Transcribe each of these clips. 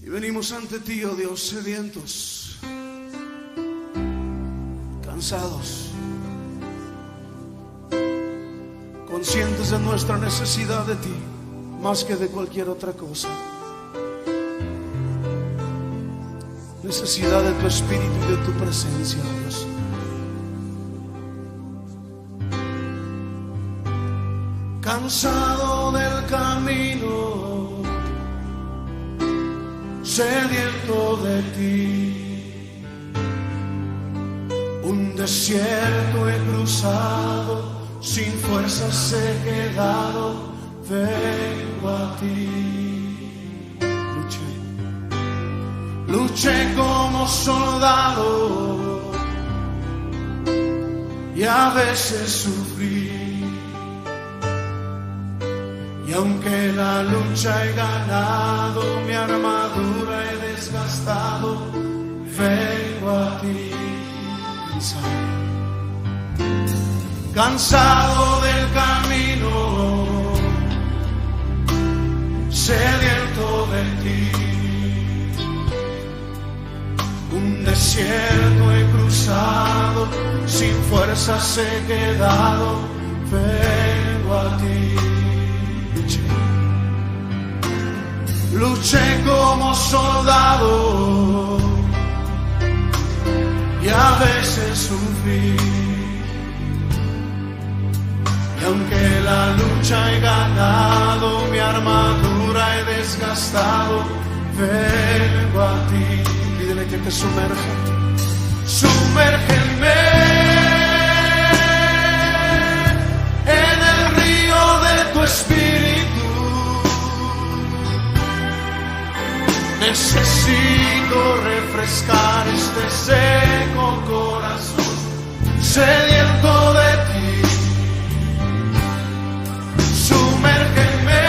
Y venimos ante ti, oh Dios, sedientos, cansados, conscientes de nuestra necesidad de ti, más que de cualquier otra cosa. Necesidad de tu espíritu y de tu presencia, oh Dios. Cansado del camino, sediento de ti, un desierto he cruzado, sin fuerzas he quedado, vengo a ti. Luché como soldado y a veces sufrí. Y aunque la lucha he ganado, mi armadura he desgastado, vengo a ti. Cansado del camino, sediento de ti, un desierto he cruzado, sin fuerzas he quedado, vengo a ti. Luché como soldado y a veces sufrí. Y aunque la lucha he ganado, mi armadura he desgastado, vengo a ti. Pídele que te sumerja. Sumérgeme en el río de tu espíritu. Necesito refrescar este seco corazón, sediento de ti. Sumérgeme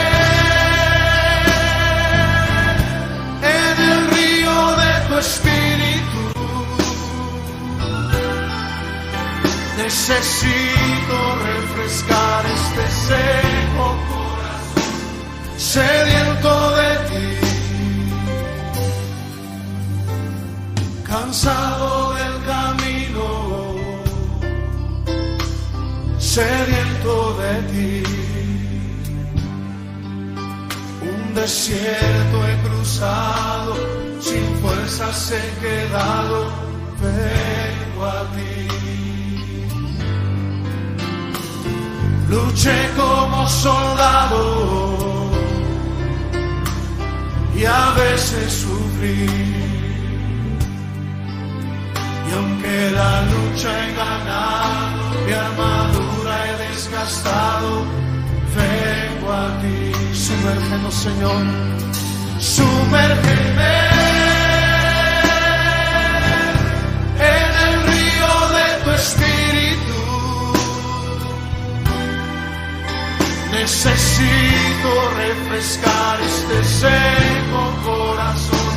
en el río de tu espíritu. Necesito refrescar este seco corazón, sediento de ti. Cansado del camino, sediento de ti, un desierto he cruzado, sin fuerzas he quedado, vengo a ti. Luché como soldado y a veces sufrí. Y aunque la lucha he ganado, mi armadura he desgastado, vengo a ti. Sumérgenos, Señor, sumérgeme en el río de tu espíritu. Necesito refrescar este seco corazón,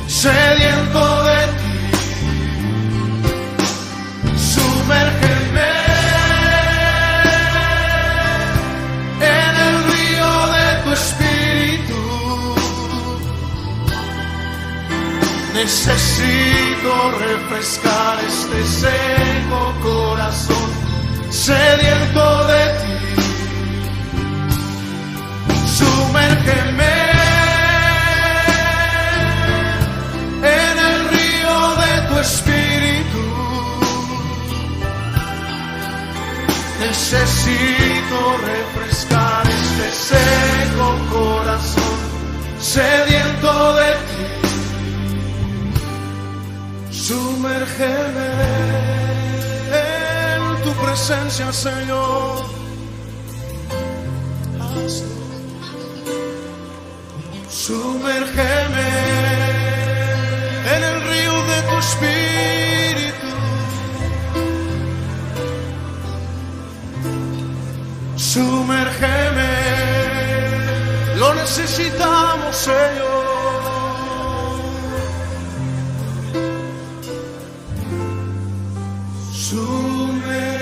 sediento de ti. Sumérgeme en el río de tu espíritu. Necesito refrescar este seco corazón, sediento de ti. Sumérgeme en el río de tu espíritu. Necesito refrescar este seco corazón, sediento de ti. Sumérgeme en tu presencia, Señor. Sumérgeme en el río de tu espíritu. Sumérgeme, lo necesitamos, Señor. Sumérgeme.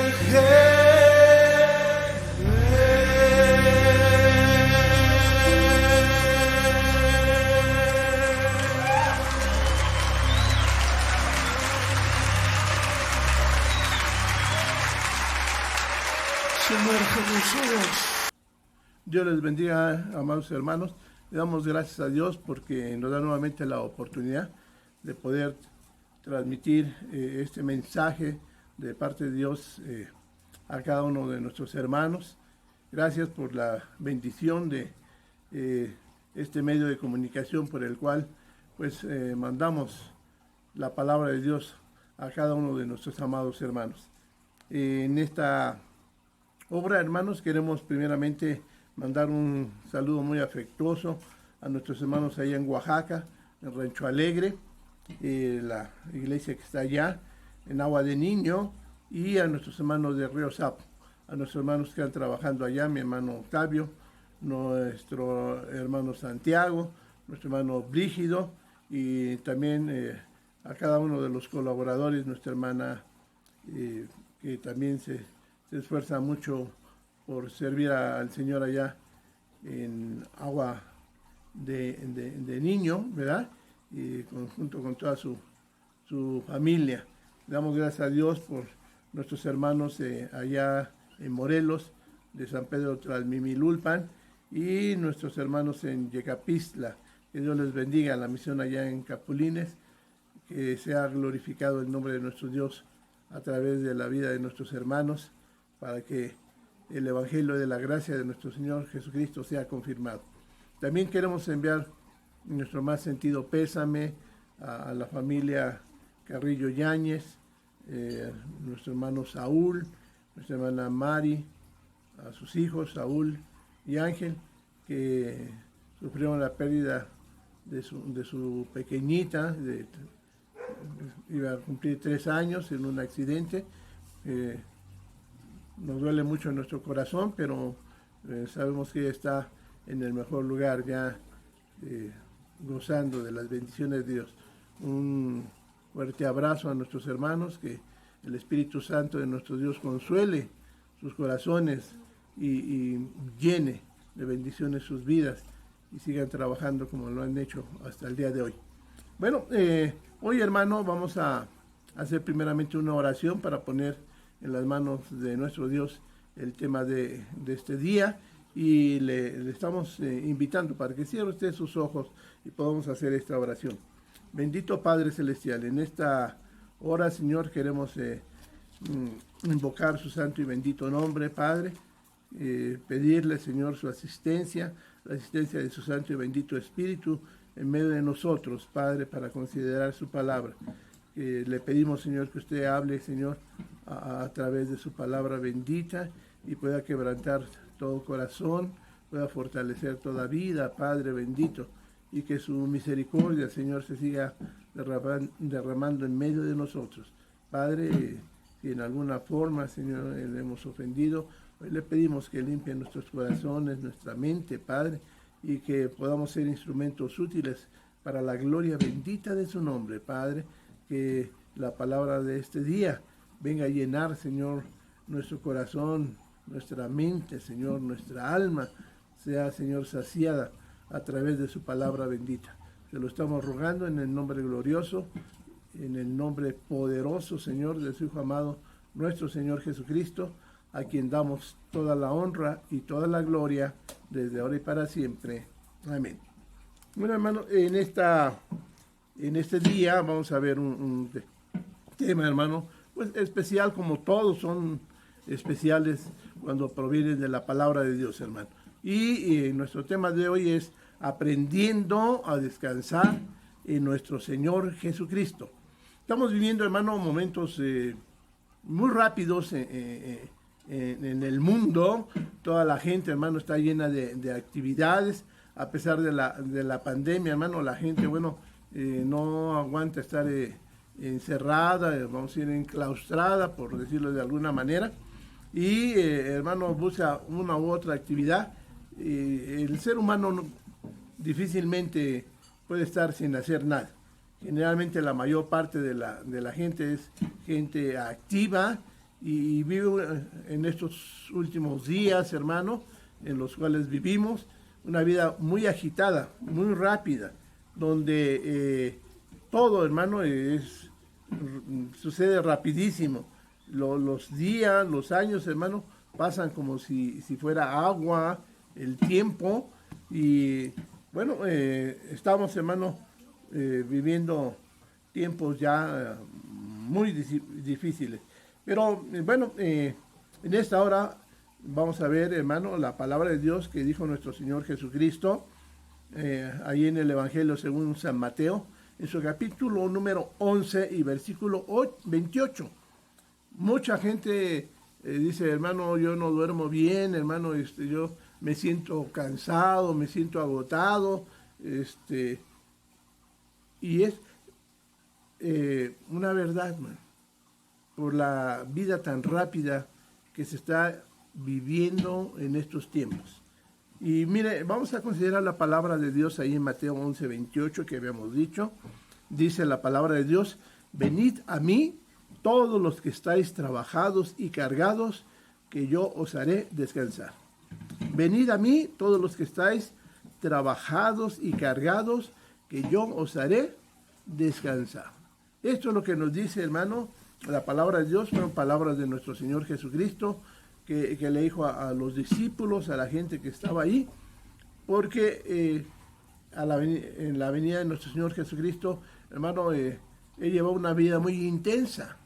Jesús. Dios les bendiga, amados hermanos. Le damos gracias a Dios porque nos da nuevamente la oportunidad de poder transmitir este mensaje de parte de Dios a cada uno de nuestros hermanos. Gracias por la bendición de este medio de comunicación por el cual pues mandamos la palabra de Dios a cada uno de nuestros amados hermanos. En esta obra, hermanos, queremos primeramente mandar un saludo muy afectuoso a nuestros hermanos allá en Oaxaca, en Rancho Alegre, la iglesia que está allá, en Agua de Niño, y a nuestros hermanos de Río Sapo, a nuestros hermanos que están trabajando allá, mi hermano Octavio, nuestro hermano Santiago, nuestro hermano Brígido, y también a cada uno de los colaboradores, nuestra hermana que también se esfuerza mucho por servir al Señor allá en Agua de Niño, ¿verdad? Y junto con toda su familia. Le damos gracias a Dios por nuestros hermanos allá en Morelos, de San Pedro Tlalmimilulpan, y nuestros hermanos en Yecapistla. Que Dios les bendiga, la misión allá en Capulines, que sea glorificado el nombre de nuestro Dios a través de la vida de nuestros hermanos, para que el Evangelio de la gracia de nuestro Señor Jesucristo sea confirmado. También queremos enviar nuestro más sentido pésame a la familia Carrillo Yáñez, nuestro hermano Saúl, nuestra hermana Mari, a sus hijos Saúl y Ángel, que sufrieron la pérdida de su pequeñita, iba a cumplir 3 años en un accidente. Nos duele mucho en nuestro corazón, pero sabemos que ella está en el mejor lugar ya, gozando de las bendiciones de Dios. Un fuerte abrazo a nuestros hermanos, que el Espíritu Santo de nuestro Dios consuele sus corazones y llene de bendiciones sus vidas, y sigan trabajando como lo han hecho hasta el día de hoy. Bueno, hoy, hermano, vamos a hacer primeramente una oración para poner en las manos de nuestro Dios el tema de este día, y le estamos invitando para que cierre usted sus ojos y podamos hacer esta oración. Bendito Padre Celestial, en esta hora, Señor, queremos invocar su santo y bendito nombre, Padre, pedirle, Señor, su asistencia, la asistencia de su santo y bendito Espíritu en medio de nosotros, Padre, para considerar su palabra. Le pedimos, Señor, que usted hable, Señor, a través de su palabra bendita, y pueda quebrantar todo corazón, pueda fortalecer toda vida, Padre bendito, y que su misericordia, Señor, se siga derramando en medio de nosotros. Padre, si en alguna forma, Señor, le hemos ofendido, hoy le pedimos que limpie nuestros corazones, nuestra mente, Padre, y que podamos ser instrumentos útiles para la gloria bendita de su nombre, Padre. Que la palabra de este día venga a llenar, Señor, nuestro corazón, nuestra mente, Señor, nuestra alma sea, Señor, saciada a través de su palabra bendita. Se lo estamos rogando en el nombre glorioso, en el nombre poderoso, Señor, de su Hijo amado, nuestro Señor Jesucristo, a quien damos toda la honra y toda la gloria desde ahora y para siempre. Amén. Bueno, hermano, en este día vamos a ver un tema, hermano, pues especial, como todos son especiales cuando provienen de la palabra de Dios, hermano. Y nuestro tema de hoy es aprendiendo a descansar en nuestro Señor Jesucristo. Estamos viviendo, hermano, momentos muy rápidos en el mundo. Toda la gente, hermano, está llena de actividades. A pesar de la pandemia, hermano, la gente, bueno, no aguanta estar encerrada, vamos a decir, enclaustrada, por decirlo de alguna manera. Y, hermano, busca una u otra actividad. El ser humano difícilmente puede estar sin hacer nada. Generalmente la mayor parte de la gente es gente activa, y vive en estos últimos días, hermano, en los cuales vivimos una vida muy agitada, muy rápida, donde todo, hermano, sucede rapidísimo. Los días, los años, hermano, pasan como si fuera agua el tiempo. Y bueno, estamos, hermano, viviendo tiempos ya muy difíciles. Pero bueno, en esta hora vamos a ver, hermano, la palabra de Dios que dijo nuestro Señor Jesucristo, ahí en el Evangelio según San Mateo, en su capítulo número 11 y versículo 28. Mucha gente dice, hermano, yo no duermo bien, hermano, yo me siento cansado, me siento agotado, y es una verdad, man, por la vida tan rápida que se está viviendo en estos tiempos. Y mire, vamos a considerar la palabra de Dios ahí en Mateo 11, 28 que habíamos dicho. Dice la palabra de Dios, venid a mí todos los que estáis trabajados y cargados, que yo os haré descansar. Venid a mí todos los que estáis trabajados y cargados, que yo os haré descansar. Esto es lo que nos dice, hermano, la palabra de Dios. Fueron palabras de nuestro Señor Jesucristo, que le dijo a los discípulos, a la gente que estaba ahí, porque en la venida de nuestro Señor Jesucristo, hermano, él llevaba una vida muy intensa,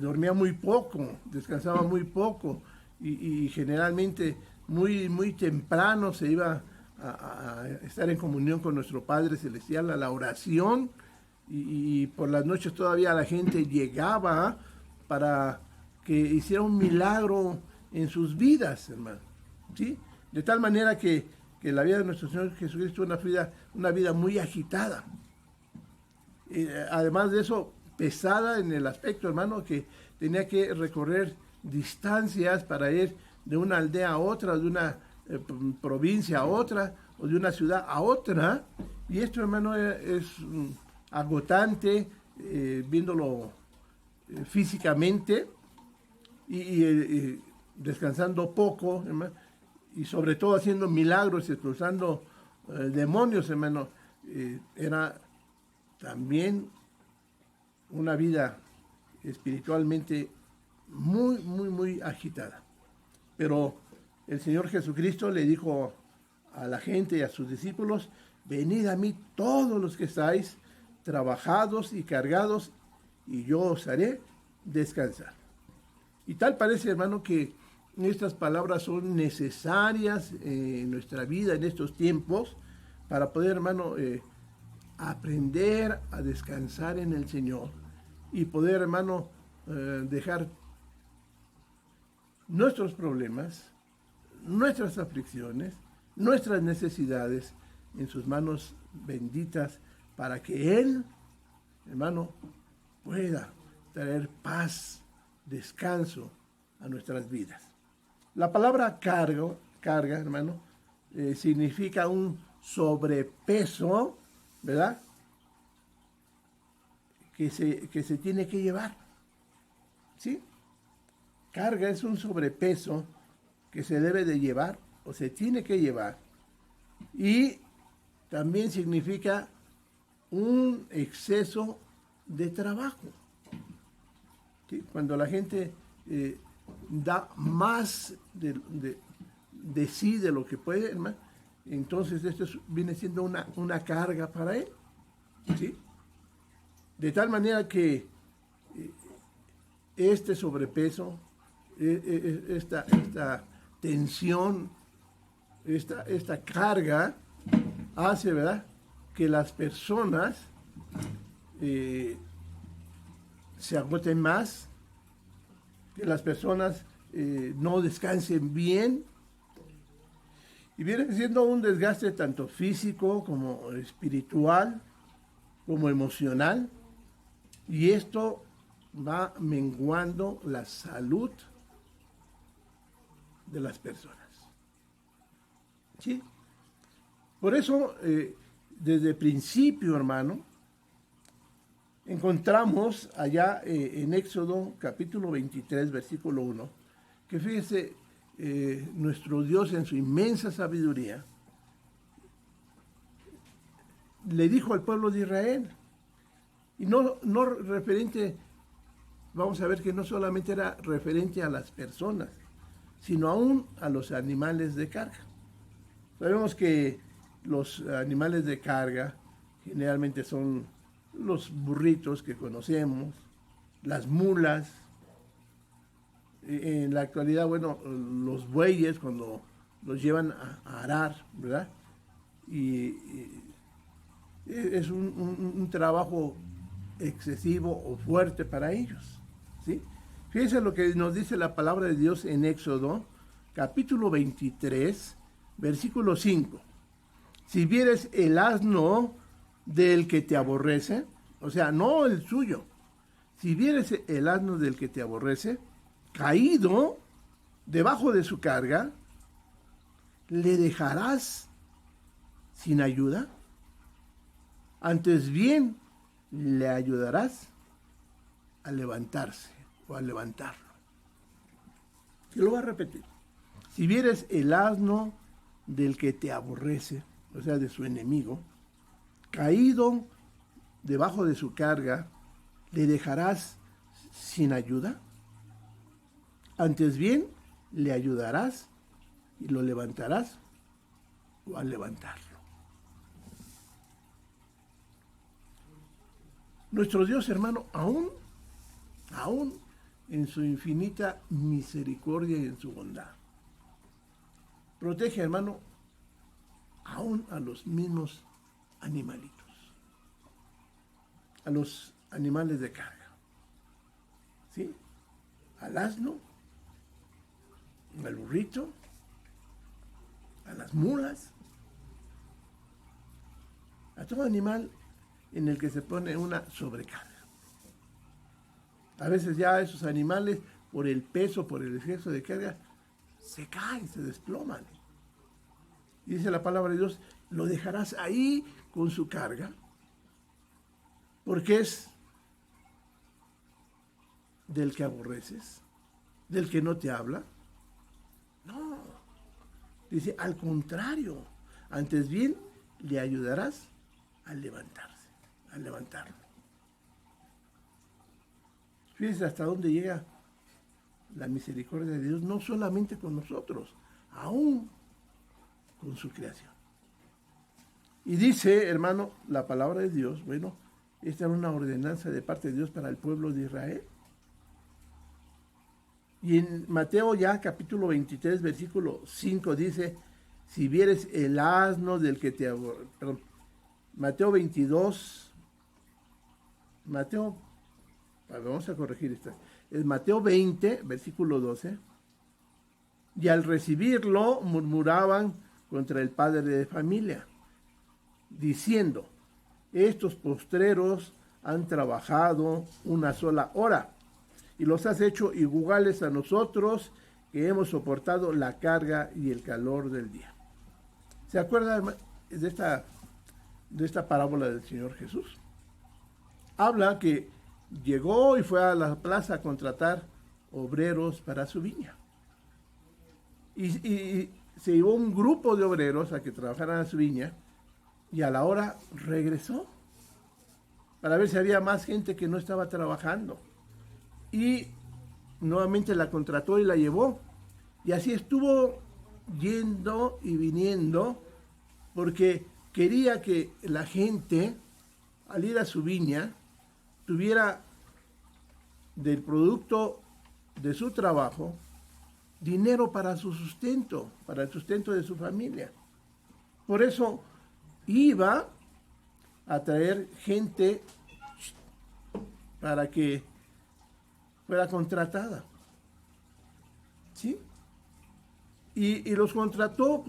dormía muy poco, descansaba muy poco, y generalmente muy temprano se iba a estar en comunión con nuestro Padre Celestial, a la oración, y por las noches todavía la gente llegaba para que hiciera un milagro en sus vidas, hermano, ¿sí? De tal manera que la vida de nuestro Señor Jesucristo es una vida muy agitada. Además de eso, pesada en el aspecto, hermano, que tenía que recorrer distancias para ir de una aldea a otra, de una provincia a otra, o de una ciudad a otra. Y esto, hermano, es agotante, viéndolo físicamente, y descansando poco, hermano, y sobre todo haciendo milagros y expulsando demonios, hermano. Era también una vida espiritualmente muy agitada. Pero el Señor Jesucristo le dijo a la gente y a sus discípulos, venid a mí todos los que estáis trabajados y cargados, y yo os haré descansar. Y tal parece, hermano, que estas palabras son necesarias en nuestra vida en estos tiempos para poder, hermano, aprender a descansar en el Señor y poder, hermano, dejar nuestros problemas, nuestras aflicciones, nuestras necesidades en sus manos benditas, para que Él, hermano, pueda traer paz, descanso a nuestras vidas. La palabra carga, hermano, significa un sobrepeso, ¿verdad? Que se tiene que llevar, ¿sí? Carga es un sobrepeso que se debe de llevar o se tiene que llevar. Y también significa un exceso de trabajo, ¿sí? Cuando la gente da más de sí, de lo que puede, hermano, entonces esto viene siendo una carga para él, ¿sí? De tal manera que este sobrepeso, esta tensión, esta carga hace, ¿verdad?, que las personas se agoten más, que las personas no descansen bien, y viene siendo un desgaste tanto físico como espiritual, como emocional, y esto va menguando la salud de las personas, ¿sí? Por eso, desde el principio, hermano, encontramos allá en Éxodo capítulo 23, versículo 1, que fíjese, nuestro Dios en su inmensa sabiduría le dijo al pueblo de Israel, y no referente vamos a ver que no solamente era referente a las personas, sino aún a los animales de carga. Sabemos que los animales de carga generalmente son los burritos que conocemos, las mulas. En la actualidad, bueno, los bueyes cuando los llevan a arar, ¿verdad? Y es un trabajo excesivo o fuerte para ellos, ¿sí? Fíjense lo que nos dice la palabra de Dios en Éxodo, capítulo 23, versículo 5. Si vieres el asno del que te aborrece, o sea, no el suyo, si vieres el asno del que te aborrece, caído debajo de su carga, ¿le dejarás sin ayuda? Antes bien, le ayudarás a levantarse o a levantarlo. Y lo voy a repetir. Si vieres el asno del que te aborrece, o sea, de su enemigo, caído debajo de su carga, ¿le dejarás sin ayuda? Antes bien, le ayudarás y lo levantarás o al levantarlo. Nuestro Dios, hermano, aún en su infinita misericordia y en su bondad, protege, hermano, aún a los mismos animalitos, a los animales de carga, ¿sí? Al asno, al burrito, a las mulas, a todo animal en el que se pone una sobrecarga. A veces ya esos animales, por el peso, por el exceso de carga, se caen, se desploman. Y dice la palabra de Dios, lo dejarás ahí con su carga, porque es del que aborreces, del que no te habla. No, dice, al contrario, antes bien le ayudarás a levantarse, a levantarlo. Fíjense hasta dónde llega la misericordia de Dios, no solamente con nosotros, aún con su creación. Y dice, hermano, la palabra de Dios, bueno, esta era una ordenanza de parte de Dios para el pueblo de Israel. Y en Mateo ya capítulo 23, versículo 5 dice, si vieres el asno del que te aborrece, perdón, Mateo 22, vamos a corregir esta, es Mateo 20, versículo 12, y al recibirlo murmuraban contra el padre de familia, diciendo, estos postreros han trabajado una sola hora, y los has hecho iguales a nosotros, que hemos soportado la carga y el calor del día. ¿Se acuerdan de esta parábola del Señor Jesús? Habla que llegó y fue a la plaza a contratar obreros para su viña. Y se llevó un grupo de obreros a que trabajaran a su viña, y a la hora regresó para ver si había más gente que no estaba trabajando. Y nuevamente la contrató y la llevó. Y así estuvo yendo y viniendo, porque quería que la gente, al ir a su viña, tuviera del producto de su trabajo dinero para su sustento, para el sustento de su familia. Por eso iba a traer gente para que fuera contratada, ¿sí? Y los contrató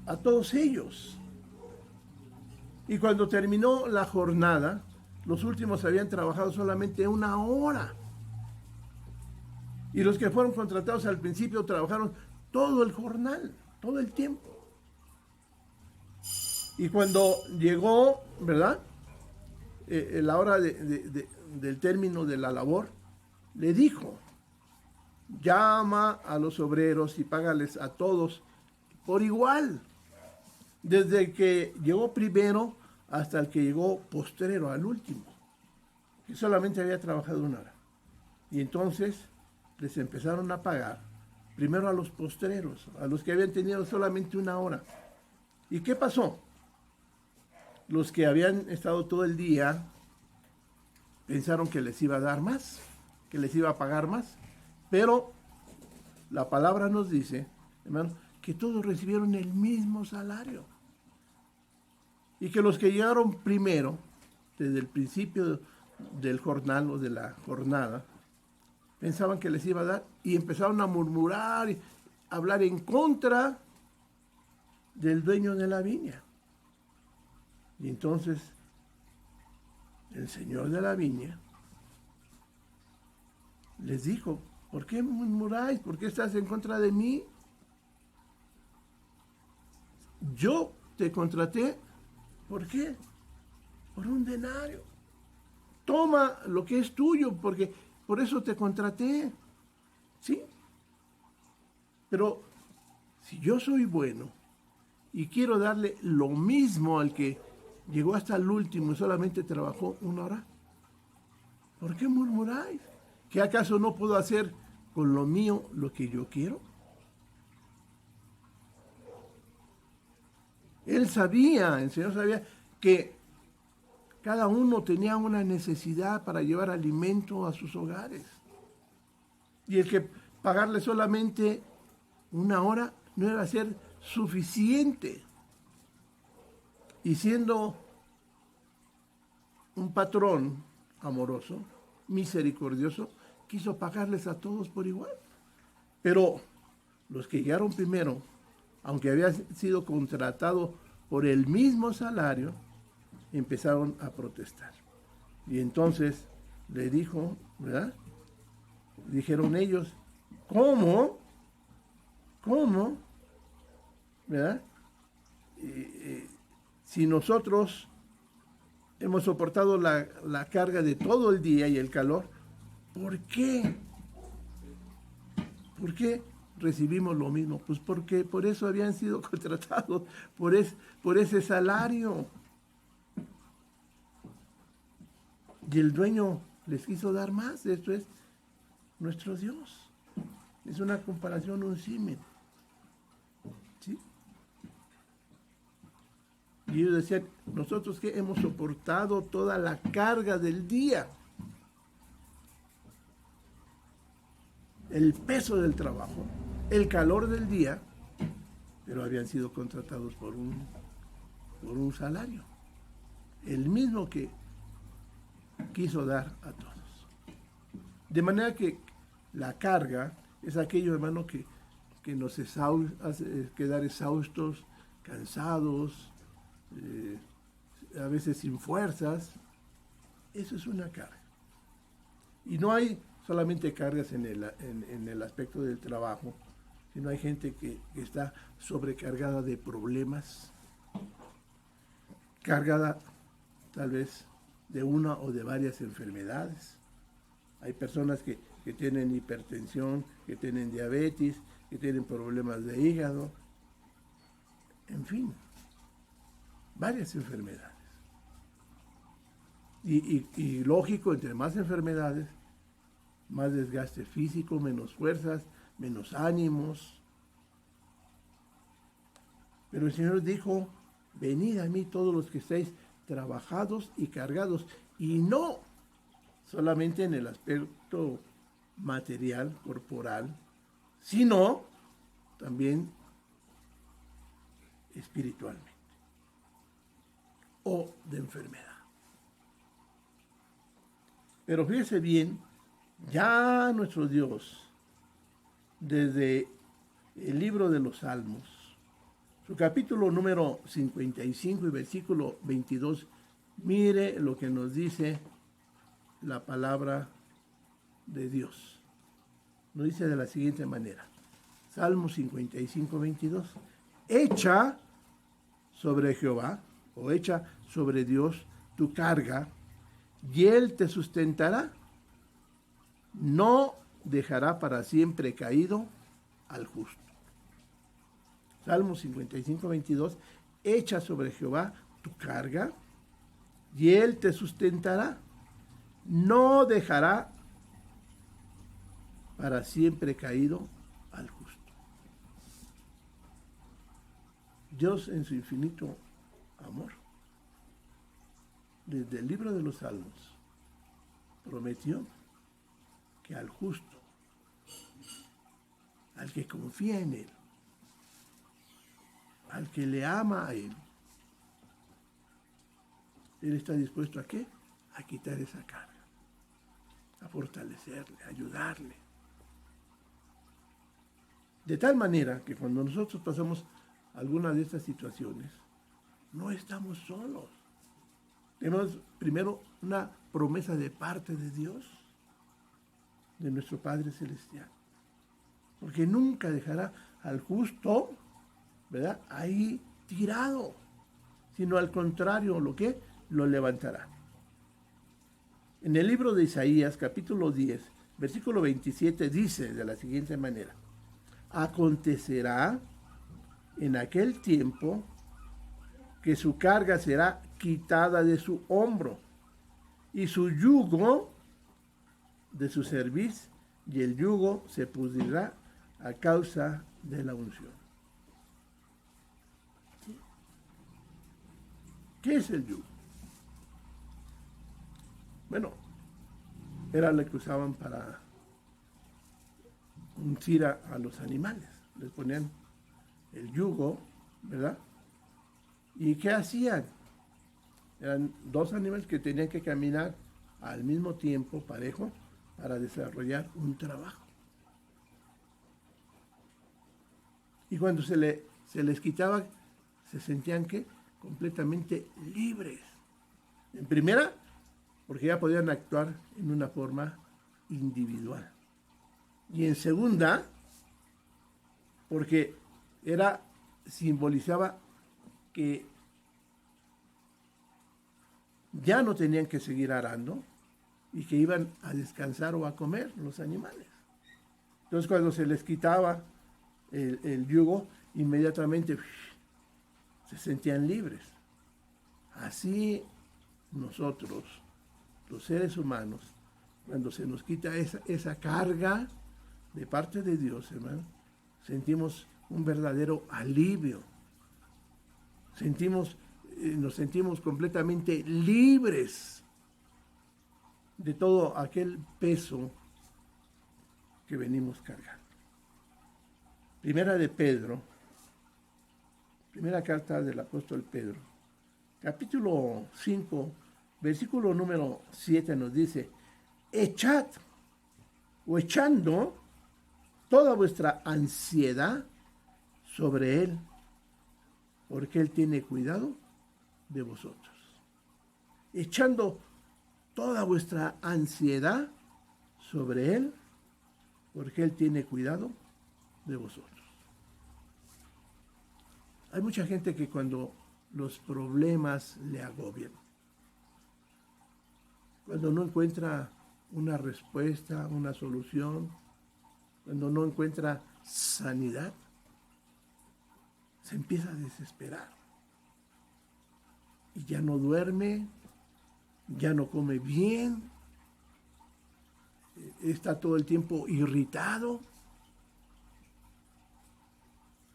a todos ellos. Y cuando terminó la jornada, los últimos habían trabajado solamente una hora. Y los que fueron contratados al principio trabajaron todo el jornal, todo el tiempo. Y cuando llegó, ¿verdad?, la hora del término de la labor, le dijo, llama a los obreros y págales a todos por igual, desde el que llegó primero hasta el que llegó postrero, al último. que solamente había trabajado 1 hora. Y entonces les empezaron a pagar, primero a los postreros, a los que habían tenido solamente 1 hora. ¿Y qué pasó? Los que habían estado todo el día pensaron que les iba a dar más, que les iba a pagar más, pero la palabra nos dice, hermano, que todos recibieron el mismo salario. Y que los que llegaron primero, desde el principio del jornal o de la jornada, pensaban que les iba a dar y empezaron a murmurar y a hablar en contra del dueño de la viña. Y entonces el señor de la viña les dijo, ¿por qué murmuráis? ¿Por qué estás en contra de mí? Yo te contraté, ¿por qué? Por 1 denario. Toma lo que es tuyo, porque por eso te contraté. ¿Sí? Pero si yo soy bueno y quiero darle lo mismo al que llegó hasta el último y solamente trabajó 1 hora, ¿por qué murmuráis? ¿Que acaso no puedo hacer con lo mío lo que yo quiero? El Señor sabía que cada uno tenía una necesidad para llevar alimento a sus hogares. Y el que pagarle solamente 1 hora no iba a ser suficiente. Y siendo un patrón amoroso, misericordioso, quiso pagarles a todos por igual. Pero los que llegaron primero, aunque había sido contratado por el mismo salario, empezaron a protestar. Y entonces le dijo, ¿verdad? Dijeron ellos, ¿cómo? ¿Cómo? ¿Verdad? Si nosotros hemos soportado la carga de todo el día y el calor, ¿por qué? ¿Por qué recibimos lo mismo? Pues porque por eso habían sido contratados, por ese salario. Y el dueño les quiso dar más. Esto es nuestro Dios. Es una comparación, un símil. ¿Sí? Y ellos decían, nosotros que hemos soportado toda la carga del día, el peso del trabajo, el calor del día, pero habían sido contratados por un salario, el mismo que quiso dar a todos. De manera que la carga es aquello, hermano, que nos hace quedar exhaustos, cansados, a veces sin fuerzas. Eso es una carga. Y no hay solamente cargas en el aspecto del trabajo, sino hay gente que está sobrecargada de problemas, cargada tal vez de una o de varias enfermedades. Hay personas que tienen hipertensión, que tienen diabetes, que tienen problemas de hígado, en fin, varias enfermedades. Y lógico, entre más enfermedades, más desgaste físico, menos fuerzas, menos ánimos. Pero el Señor dijo, venid a mí todos los que estáis trabajados y cargados, y no solamente en el aspecto material, corporal, sino también espiritualmente o de enfermedad. Pero fíjese bien, ya nuestro Dios, desde el libro de los Salmos, su capítulo número 55 y versículo 22, mire lo que nos dice la palabra de Dios. Nos dice de la siguiente manera, Salmo 55, 22, echa sobre Jehová, o echa sobre Dios tu carga, y Él te sustentará, no dejará para siempre caído al justo. Salmo 55, 22, echa sobre Jehová tu carga, y Él te sustentará, no dejará para siempre caído al justo. Dios en su infinito amor, desde el libro de los Salmos, prometió que al justo, al que confía en Él, al que le ama a Él, Él está dispuesto ¿a qué? A quitar esa carga, a fortalecerle, a ayudarle. De tal manera que cuando nosotros pasamos alguna de estas situaciones, no estamos solos. Tenemos primero una promesa de parte de Dios, de nuestro Padre Celestial. Porque nunca dejará al justo, ¿verdad?, ahí tirado, sino al contrario, lo levantará. En el libro de Isaías, capítulo 10, versículo 27, dice de la siguiente manera: acontecerá en aquel tiempo que su carga será quitada de su hombro y su yugo de su cerviz, y el yugo se pudrirá a causa de la unción. ¿Qué es el yugo? Bueno, era lo que usaban para uncir a los animales. Les ponían el yugo, ¿verdad? ¿Y qué hacían? Eran dos animales que tenían que caminar al mismo tiempo, parejo, para desarrollar un trabajo. Y cuando se les quitaba, se sentían que completamente libres. En primera, porque ya podían actuar en una forma individual. Y en segunda, porque simbolizaba que ya no tenían que seguir arando y que iban a descansar o a comer los animales. Entonces cuando se les quitaba el yugo, inmediatamente se sentían libres. Así nosotros, los seres humanos, cuando se nos quita esa carga de parte de Dios, hermano, sentimos un verdadero alivio. Nos sentimos completamente libres de todo aquel peso que venimos cargando. Primera de Pedro, primera carta del apóstol Pedro, capítulo 5, versículo número 7 nos dice: echad o echando toda vuestra ansiedad sobre Él, porque Él tiene cuidado de vosotros. Echando toda vuestra ansiedad sobre Él, porque Él tiene cuidado de vosotros. Hay mucha gente que cuando los problemas le agobian, cuando no encuentra una respuesta, una solución, cuando no encuentra sanidad, se empieza a desesperar. Y ya no duerme, ya no come bien, está todo el tiempo irritado,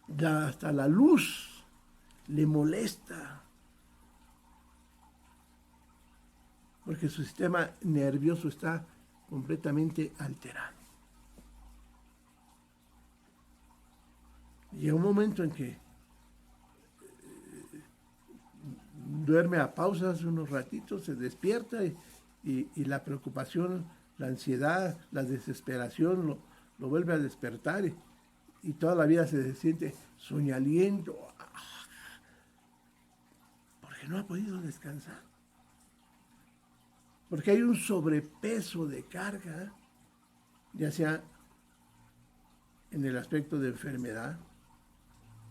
ya hasta la luz le molesta, porque su sistema nervioso está completamente alterado. Llega un momento en que duerme a pausas unos ratitos, se despierta y la preocupación, la ansiedad, la desesperación lo vuelve a despertar y toda la vida se siente soñoliento porque no ha podido descansar. Porque hay un sobrepeso de carga, ya sea en el aspecto de enfermedad,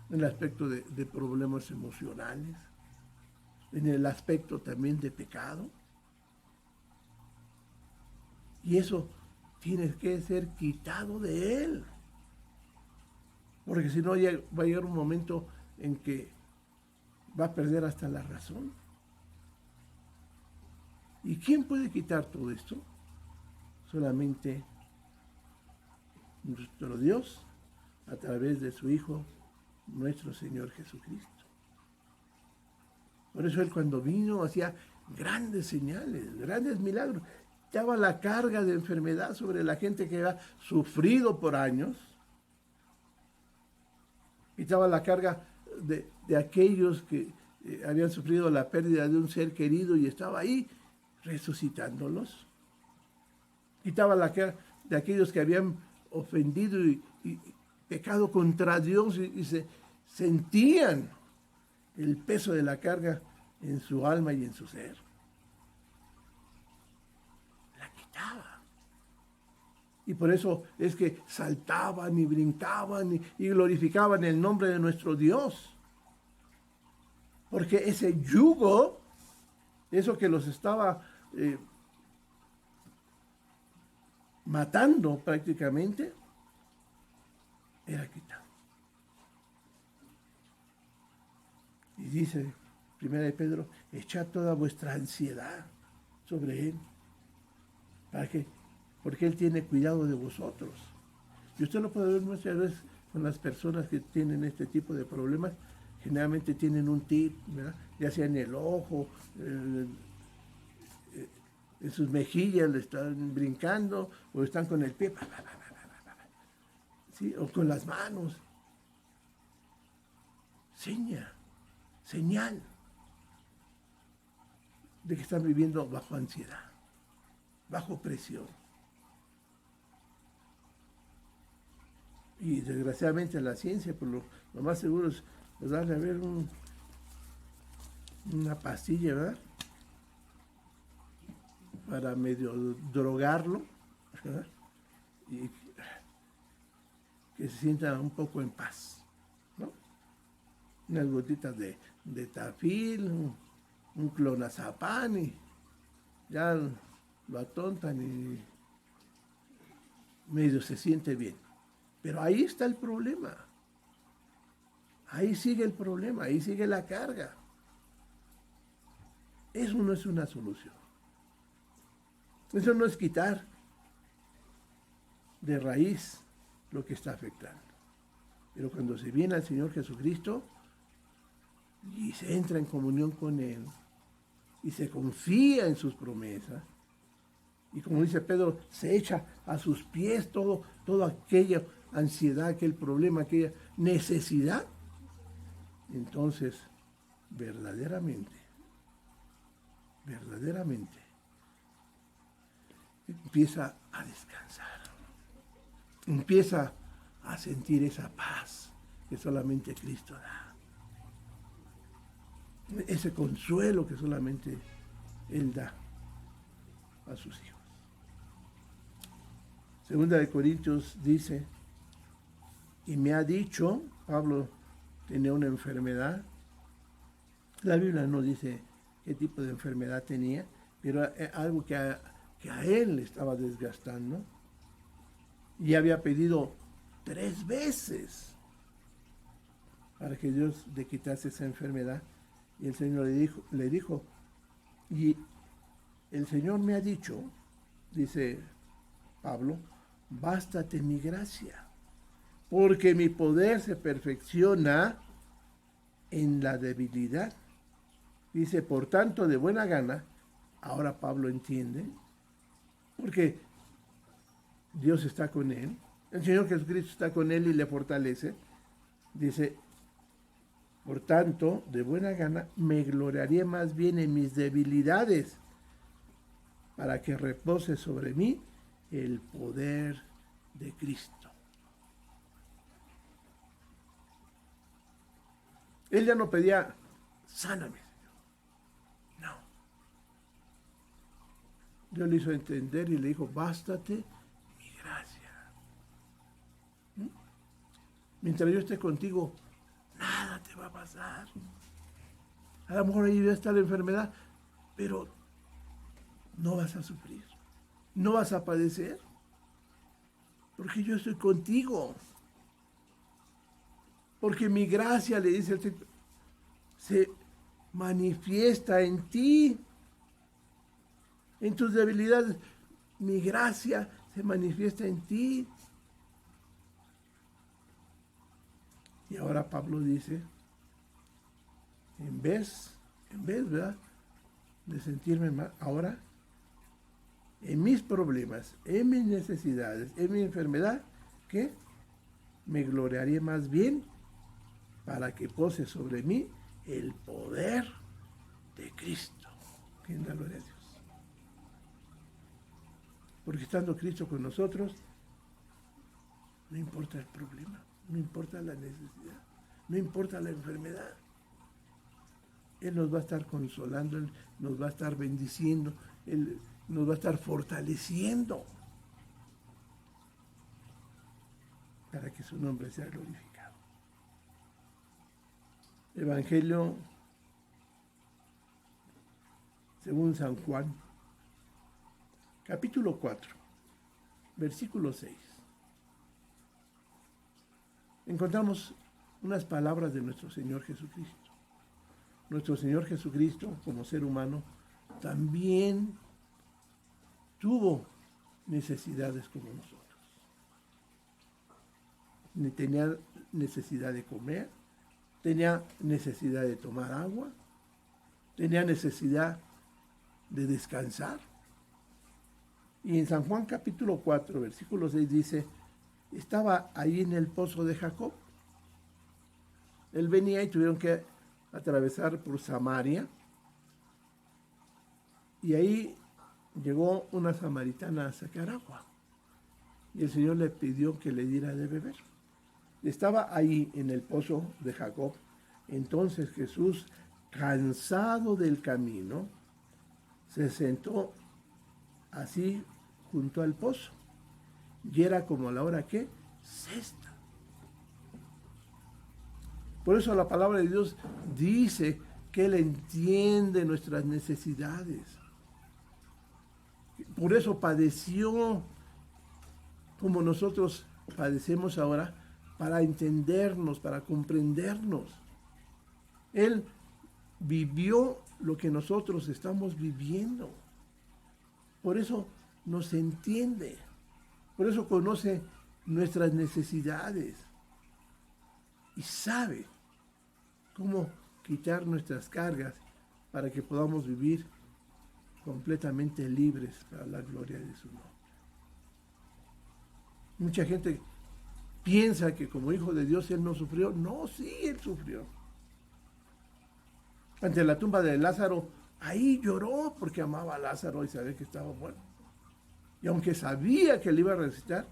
en el aspecto de problemas emocionales, en el aspecto también de pecado. Y eso tiene que ser quitado de él. Porque si no, va a llegar un momento en que va a perder hasta la razón. ¿Y quién puede quitar todo esto? Solamente nuestro Dios, a través de su Hijo, nuestro Señor Jesucristo. Por eso Él, cuando vino, hacía grandes señales, grandes milagros. Echaba la carga de enfermedad sobre la gente que había sufrido por años. Quitaba la carga de aquellos que habían sufrido la pérdida de un ser querido y estaba ahí resucitándolos. Quitaba la carga de aquellos que habían ofendido y pecado contra Dios y se sentían el peso de la carga en su alma y en su ser. La quitaba. Y por eso es que saltaban y brincaban y glorificaban el nombre de nuestro Dios. Porque ese yugo, eso que los estaba matando prácticamente, era quitado. Y dice 1 Pedro, echad toda vuestra ansiedad sobre Él. ¿Para qué? Porque Él tiene cuidado de vosotros. Y usted lo puede ver muchas veces con las personas que tienen este tipo de problemas. Generalmente tienen un tic, ¿verdad? Ya sea en el ojo, en sus mejillas le están brincando, o están con el pie, ¿sí? O con las manos. Señal de que están viviendo bajo ansiedad, bajo presión. Y desgraciadamente la ciencia, por lo más seguro es darle a ver una pastilla, ¿verdad? Para medio drogarlo, ¿verdad? Y que se sienta un poco en paz, ¿no? Unas gotitas de tafil, un clonazepam y ya lo atontan y medio se siente bien. Pero ahí está el problema. Ahí sigue el problema, ahí sigue la carga. Eso no es una solución. Eso no es quitar de raíz lo que está afectando. Pero cuando se viene al Señor Jesucristo y se entra en comunión con Él y se confía en sus promesas, y como dice Pedro, se echa a sus pies toda aquella ansiedad, aquel problema, aquella necesidad, entonces verdaderamente empieza a descansar, empieza a sentir esa paz que solamente Cristo da, ese consuelo que solamente Él da a sus hijos. Segunda de Corintios dice, y me ha dicho, Pablo tenía una enfermedad, la Biblia no dice qué tipo de enfermedad tenía, pero algo que a él le estaba desgastando, y había pedido 3 veces para que Dios le quitase esa enfermedad, y el Señor le dijo, y el Señor me ha dicho, dice Pablo, bástate mi gracia, porque mi poder se perfecciona en la debilidad. Dice, por tanto, de buena gana, ahora Pablo entiende, porque Dios está con él, el Señor Jesucristo está con él y le fortalece. Dice, por tanto, de buena gana, me gloriaré más bien en mis debilidades, para que repose sobre mí el poder de Cristo. Él ya no pedía, sáname, Señor. No. Dios le hizo entender y le dijo, bástate mi gracia. Mientras yo esté contigo, nada te va a pasar. A lo mejor ahí va a estar la enfermedad, pero no vas a sufrir, no vas a padecer, porque yo estoy contigo. Porque mi gracia, le dice el Señor, se manifiesta en ti. En tus debilidades, mi gracia se manifiesta en ti. Y ahora Pablo dice, en vez, ¿verdad?, de sentirme mal, ahora, en mis problemas, en mis necesidades, en mi enfermedad, ¿qué? Me gloriaré más bien para que pose sobre mí el poder de Cristo. Que es la gloria a Dios. Porque estando Cristo con nosotros, no importa el problema, no importa la necesidad, no importa la enfermedad. Él nos va a estar consolando, Él nos va a estar bendiciendo, Él nos va a estar fortaleciendo para que su nombre sea glorificado. Evangelio según San Juan, capítulo 4, versículo 6. Encontramos unas palabras de nuestro Señor Jesucristo. Nuestro Señor Jesucristo, como ser humano, también tuvo necesidades como nosotros. Tenía necesidad de comer, tenía necesidad de tomar agua, tenía necesidad de descansar. Y en San Juan capítulo 4, versículo 6 dice, estaba ahí en el pozo de Jacob. Él venía y tuvieron que atravesar por Samaria. Y ahí llegó una samaritana a sacar agua. Y el Señor le pidió que le diera de beber. Estaba ahí en el pozo de Jacob. Entonces Jesús, cansado del camino, se sentó así junto al pozo. Y era como la hora que sexta. Por eso la palabra de Dios dice que Él entiende nuestras necesidades. Por eso padeció como nosotros padecemos ahora, para entendernos, para comprendernos. Él vivió lo que nosotros estamos viviendo. Por eso nos entiende. Por eso conoce nuestras necesidades. Y sabe cómo quitar nuestras cargas para que podamos vivir completamente libres para la gloria de su nombre. Mucha gente piensa que como hijo de Dios Él no sufrió. No, sí, Él sufrió. Ante la tumba de Lázaro, ahí lloró porque amaba a Lázaro y sabía que estaba muerto. Y aunque sabía que le iba a resucitar,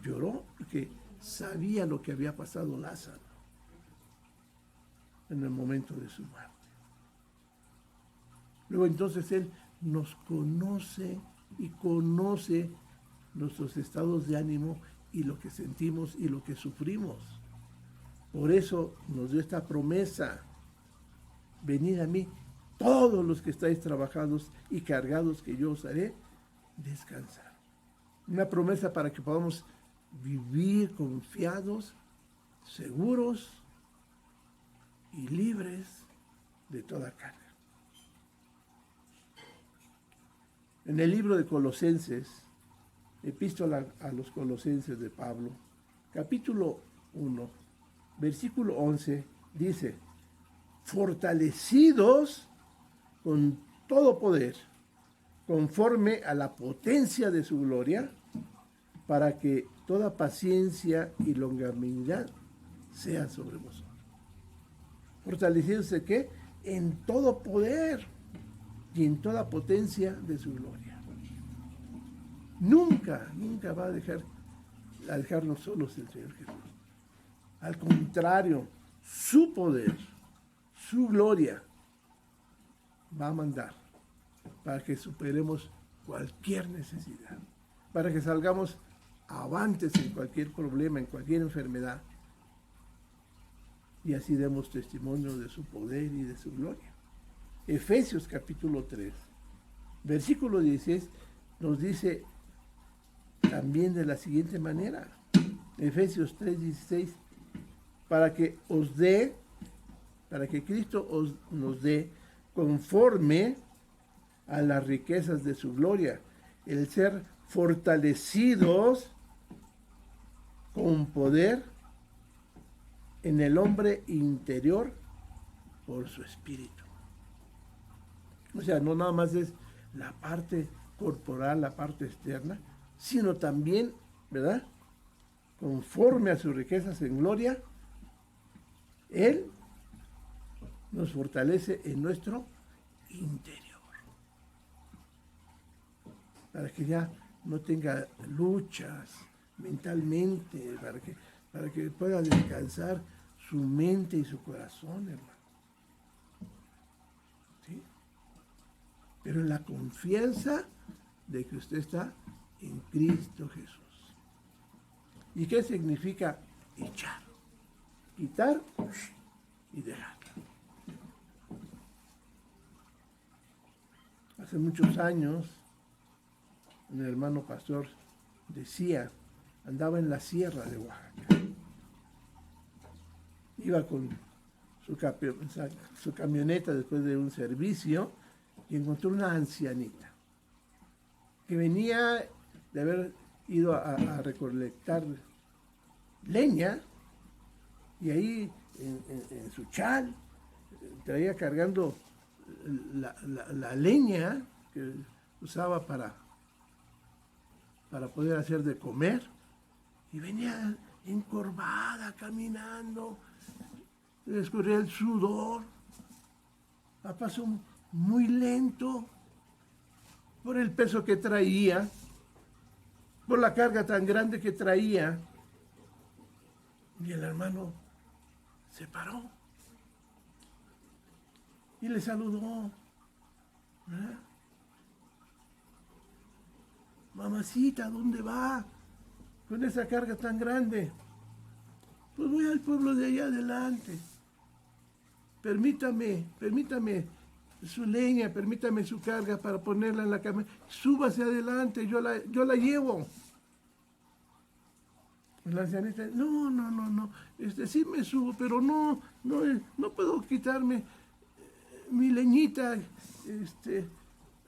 lloró porque sabía lo que había pasado Lázaro en el momento de su muerte. Luego entonces Él nos conoce y conoce nuestros estados de ánimo y lo que sentimos y lo que sufrimos. Por eso nos dio esta promesa: venid a mí todos los que estáis trabajados y cargados, que yo os haré descansar. Una promesa para que podamos vivir confiados, seguros y libres de toda carga. En el libro de Colosenses, epístola a los Colosenses de Pablo, capítulo 1, versículo 11, dice: fortalecidos con todo poder, conforme a la potencia de su gloria, para que toda paciencia y longanimidad sea sobre vosotros. ¿Fortalecidos de qué? En todo poder y en toda potencia de su gloria. Nunca va a dejarnos solos el Señor Jesús. Al contrario, su poder, su gloria va a mandar para que superemos cualquier necesidad, para que salgamos avantes en cualquier problema, en cualquier enfermedad, y así demos testimonio de su poder y de su gloria. Efesios capítulo 3, versículo 16 nos dice también de la siguiente manera. Efesios 3:16, para que Cristo nos dé conforme a las riquezas de su gloria, el ser fortalecidos con poder en el hombre interior por su espíritu. O sea, no nada más es la parte corporal, la parte externa, sino también, ¿verdad? Conforme a sus riquezas en gloria, Él nos fortalece en nuestro interior. Para que ya no tenga luchas mentalmente, para que pueda descansar su mente y su corazón, hermano. ¿Sí? Pero en la confianza de que usted está en Cristo Jesús. ¿Y qué significa echar? Quitar y dejar. Hace muchos años, un hermano pastor decía, andaba en la sierra de Oaxaca. Iba con su camioneta después de un servicio y encontró una ancianita que venía de haber ido a recolectar leña y ahí en su chal traía cargando la leña que usaba para poder hacer de comer y venía encorvada caminando, le escurría el sudor a paso muy lento por el peso que traía, por la carga tan grande que traía. Y el hermano se paró y le saludó. ¿Verdad? Mamacita, ¿dónde va con esa carga tan grande? Pues voy al pueblo de allá adelante. Permítame su leña, permítame su carga para ponerla en la cama. Súbase adelante, yo la llevo. La ancianita, no, sí me subo, pero no puedo quitarme mi leñita,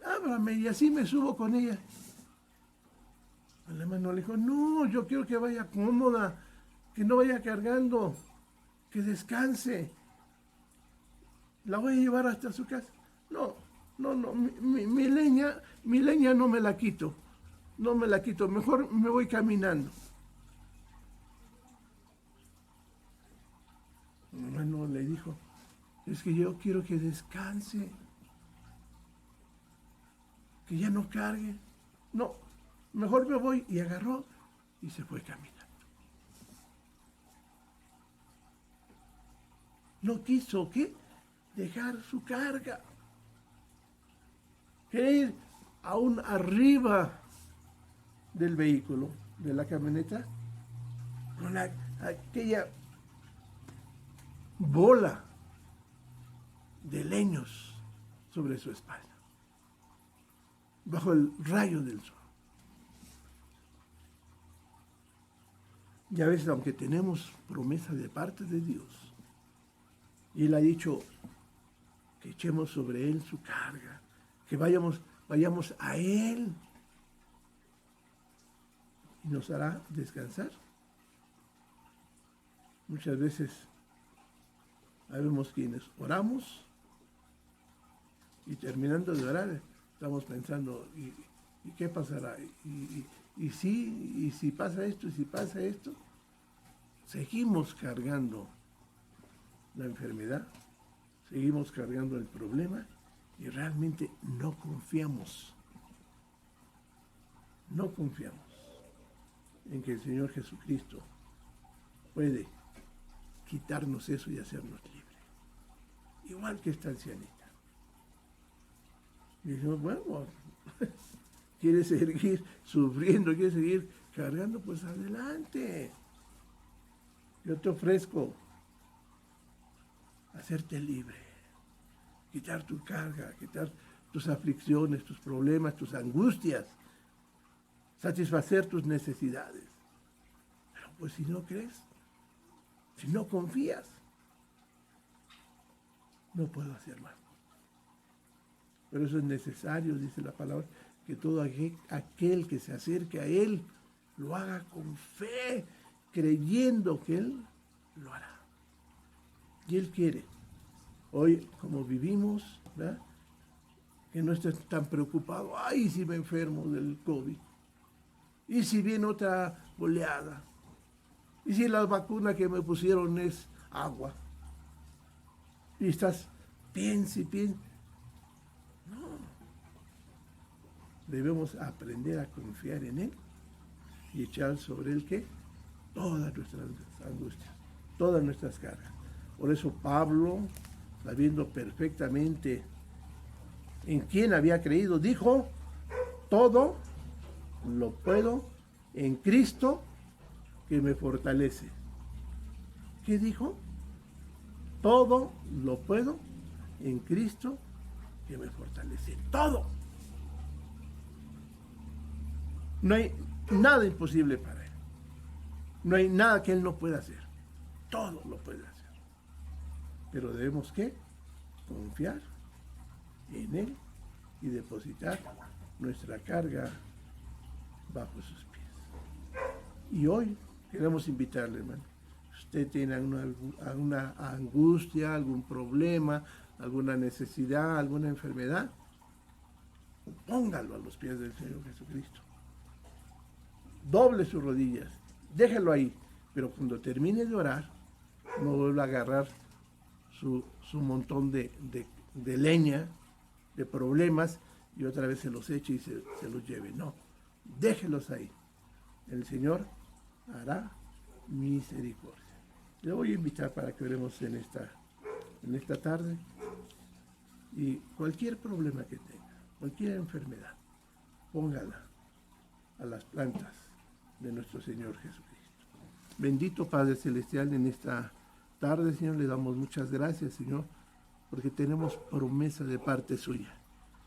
ábrame y así me subo con ella. El hermano le dijo, no, yo quiero que vaya cómoda, que no vaya cargando, que descanse. La voy a llevar hasta su casa. No, mi leña no me la quito, mejor me voy caminando. Mi hermano le dijo, es que yo quiero que descanse, que ya no cargue. No, mejor me voy. Y agarró y se fue caminando. No quiso, ¿qué? Dejar su carga. Quería ir aún arriba del vehículo, de la camioneta, con aquella bola de leños sobre su espalda, bajo el rayo del sol. Y a veces, aunque tenemos promesa de parte de Dios, y Él ha dicho que echemos sobre Él su carga, que vayamos a Él, y nos hará descansar. Muchas veces habemos quienes oramos y terminando de orar estamos pensando, ¿y qué pasará? Y si pasa esto, y si pasa esto, seguimos cargando la enfermedad, seguimos cargando el problema y realmente no confiamos en que el Señor Jesucristo puede quitarnos eso y hacernos libres. Igual que esta ancianita. Y dijimos, bueno, ¿quieres seguir sufriendo? ¿Quieres seguir cargando? Pues adelante. Yo te ofrezco hacerte libre, quitar tu carga, quitar tus aflicciones, tus problemas, tus angustias, satisfacer tus necesidades. Pero pues si no crees, si no confías, no puedo hacer más. Pero eso es necesario, dice la palabra, que todo aquel que se acerque a Él lo haga con fe, creyendo que Él lo hará. Y Él quiere. Hoy, como vivimos, ¿verdad?, que no estés tan preocupado. Ay, si me enfermo del COVID. Y si viene otra oleada. Y si la vacuna que me pusieron es agua. Y estás, piensa y piensa. No. Debemos aprender a confiar en Él y echar sobre Él, ¿qué? Todas nuestras angustias, todas nuestras cargas. Por eso Pablo, sabiendo perfectamente en quién había creído, dijo: todo lo puedo en Cristo que me fortalece. ¿Qué dijo? Todo lo puedo en Cristo que me fortalece. Todo. No hay nada imposible para Él. No hay nada que Él no pueda hacer. Todo lo puede hacer. Pero debemos, ¿qué? Confiar en Él y depositar nuestra carga bajo sus pies. Y hoy queremos invitarle, hermano. Usted tiene alguna angustia, algún problema, alguna necesidad, alguna enfermedad, póngalo a los pies del Señor Jesucristo. Doble sus rodillas, déjelo ahí, pero cuando termine de orar, no vuelva a agarrar su montón de leña, de problemas, y otra vez se los eche y se los lleve. No, déjelos ahí. El Señor hará misericordia. Le voy a invitar para que oremos en esta tarde, y cualquier problema que tenga, cualquier enfermedad, póngala a las plantas de nuestro Señor Jesucristo. Bendito Padre Celestial, en esta tarde, Señor, le damos muchas gracias, Señor, porque tenemos promesa de parte suya.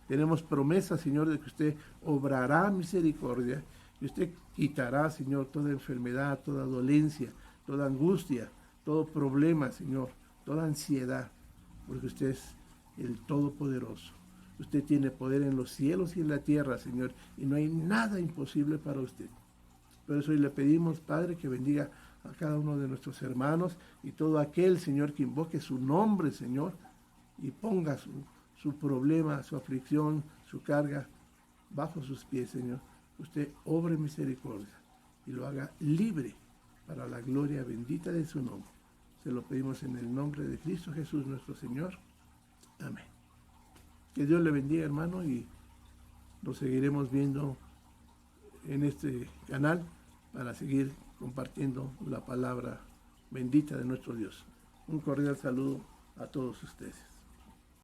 Tenemos promesa, Señor, de que usted obrará misericordia y usted quitará, Señor, toda enfermedad, toda dolencia, toda angustia, todo problema, Señor, toda ansiedad, porque usted es el Todopoderoso. Usted tiene poder en los cielos y en la tierra, Señor, y no hay nada imposible para usted. Por eso hoy le pedimos, Padre, que bendiga a cada uno de nuestros hermanos y todo aquel, Señor, que invoque su nombre, Señor, y ponga su problema, su aflicción, su carga bajo sus pies, Señor. Usted obre misericordia y lo haga libre para la gloria bendita de su nombre. Se lo pedimos en el nombre de Cristo Jesús, nuestro Señor. Amén. Que Dios le bendiga, hermano, y nos seguiremos viendo en este canal para seguir compartiendo la palabra bendita de nuestro Dios. Un cordial saludo a todos ustedes.